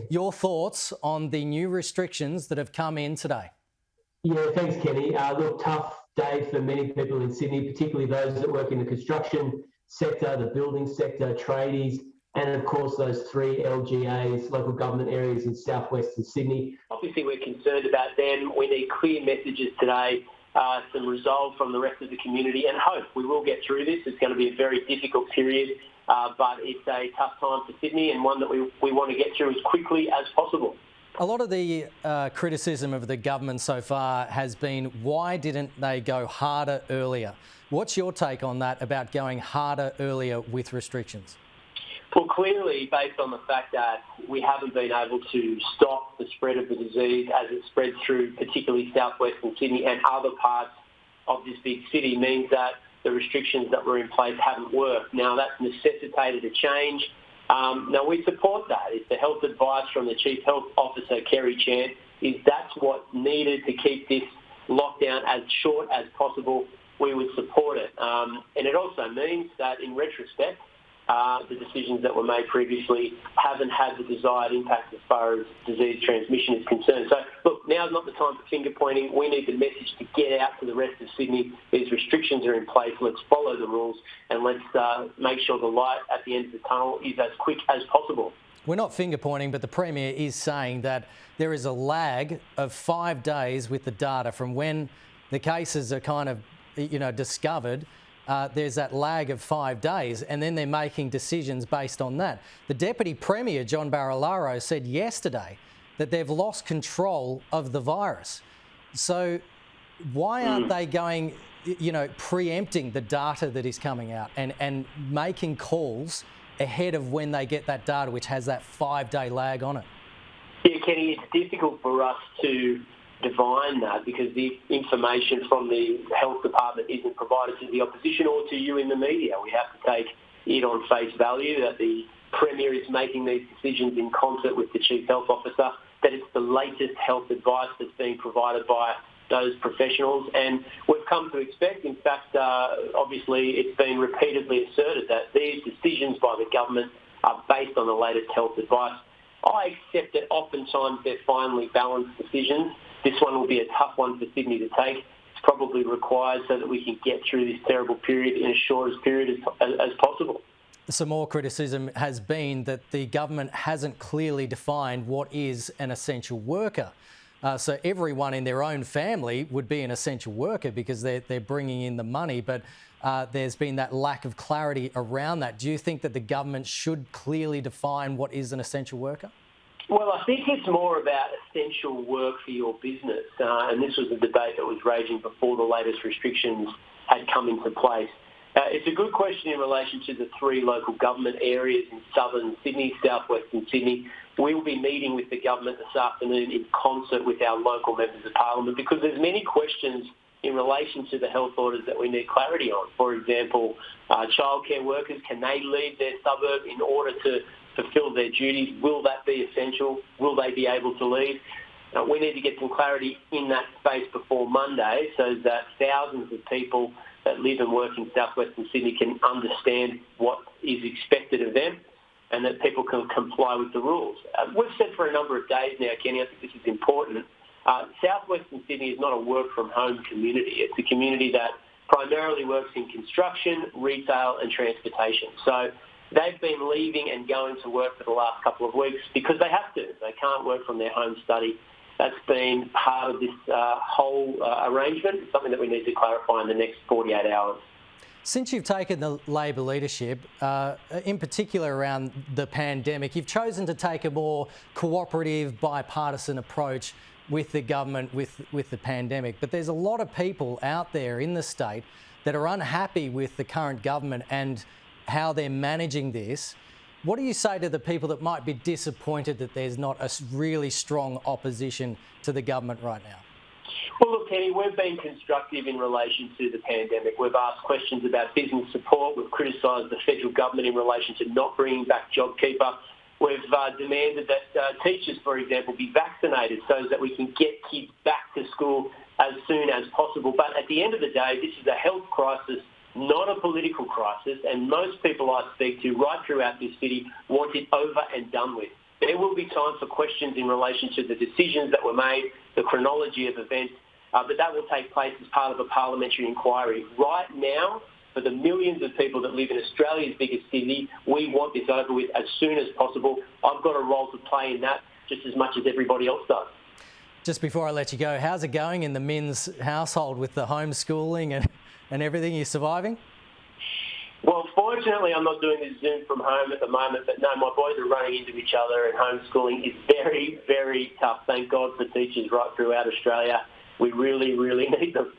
Your thoughts on the new restrictions that have come in today? Yeah, thanks, Kenny. Look, tough day for many people in Sydney, particularly those that work in the construction sector, the building sector, tradies, and of course those three LGAs, local government areas in southwestern Sydney. Obviously, we're concerned about them. We need clear messages today, some resolve from the rest of the community, and hope we will get through this. It's going to be a very difficult period, but it's a tough time for Sydney and one that we want to get through as quickly as possible. A lot of the criticism of the government so far has been, why didn't they go harder earlier? What's your take on that, about going harder earlier with restrictions? Well, clearly, based on the fact that we haven't been able to stop the spread of the disease as it spreads through particularly southwestern Sydney and other parts of this big city, means that the restrictions that were in place haven't worked. Now, that's necessitated a change. Now, we support that. It's the health advice from the Chief Health Officer, Kerry Chan, is that's what's needed to keep this lockdown as short as possible. We would support it. And it also means that, in retrospect, the decisions that were made previously haven't had the desired impact as far as disease transmission is concerned. So, look, now's not the time for finger pointing. We need the message to get out to the rest of Sydney. These restrictions are in place. Let's follow the rules and let's make sure the light at the end of the tunnel is as quick as possible. We're not finger pointing, but the Premier is saying that there is a lag of 5 days with the data from when the cases are kind of, discovered. There's that lag of 5 days, and then they're making decisions based on that. The Deputy Premier, John Barilaro, said yesterday that they've lost control of the virus. So why aren't they going, preempting the data that is coming out and making calls ahead of when they get that data, which has that 5-day lag on it? Yeah, Kenny, it's difficult for us to divine that because the information from the health department isn't provided to the opposition or to you in the media. We have to take it on face value that the Premier is making these decisions in concert with the Chief Health Officer, that it's the latest health advice that's being provided by those professionals. And we've come to expect, in fact, obviously it's been repeatedly asserted that these decisions by the government are based on the latest health advice. I accept that oftentimes they're finely balanced decisions. This one will be a tough one for Sydney to take. It's probably required so that we can get through this terrible period in as short a period as possible. Some more criticism has been that the government hasn't clearly defined what is an essential worker. So everyone in their own family would be an essential worker because they're bringing in the money, but there's been that lack of clarity around that. Do you think that the government should clearly define what is an essential worker? Well, I think it's more about essential work for your business, and this was a debate that was raging before the latest restrictions had come into place. It's a good question in relation to the three local government areas in southern Sydney, southwestern Sydney. We will be meeting with the government this afternoon in concert with our local members of parliament because there's many questions in relation to the health orders that we need clarity on. For example, childcare workers, can they leave their suburb in order to fulfil their duties? Will that be essential? Will they be able to leave? We need to get some clarity in that space before Monday so that thousands of people that live and work in southwestern Sydney can understand what is expected of them and that people can comply with the rules. We've said for a number of days now, Kenny, I think this is important, southwestern Sydney is not a work-from-home community. It's a community that primarily works in construction, retail and transportation. So they've been leaving and going to work for the last couple of weeks because they have to. They can't work from their home study. That's been part of this whole arrangement. It's something that we need to clarify in the next 48 hours. Since you've taken the Labor leadership, in particular around the pandemic, you've chosen to take a more cooperative, bipartisan approach with the government with the pandemic. But there's a lot of people out there in the state that are unhappy with the current government and how they're managing this. What do you say to the people that might be disappointed that there's not a really strong opposition to the government right now? Well, look, Kenny, we've been constructive in relation to the pandemic. We've asked questions about business support. We've criticised the federal government in relation to not bringing back JobKeeper. We've demanded that teachers, for example, be vaccinated so that we can get kids back to school as soon as possible. But at the end of the day, this is a health crisis, not a political crisis, and most people I speak to right throughout this city want it over and done with. There will be time for questions in relation to the decisions that were made, the chronology of events, but that will take place as part of a parliamentary inquiry. Right now, for the millions of people that live in Australia's biggest city, we want this over with as soon as possible. I've got a role to play in that just as much as everybody else does. Just before I let you go, how's it going in the Minns household with the homeschooling and everything? You surviving? Well, fortunately, I'm not doing this Zoom from home at the moment, but no, my boys are running into each other, and homeschooling is very, very tough. Thank God for teachers right throughout Australia. We really, really need them.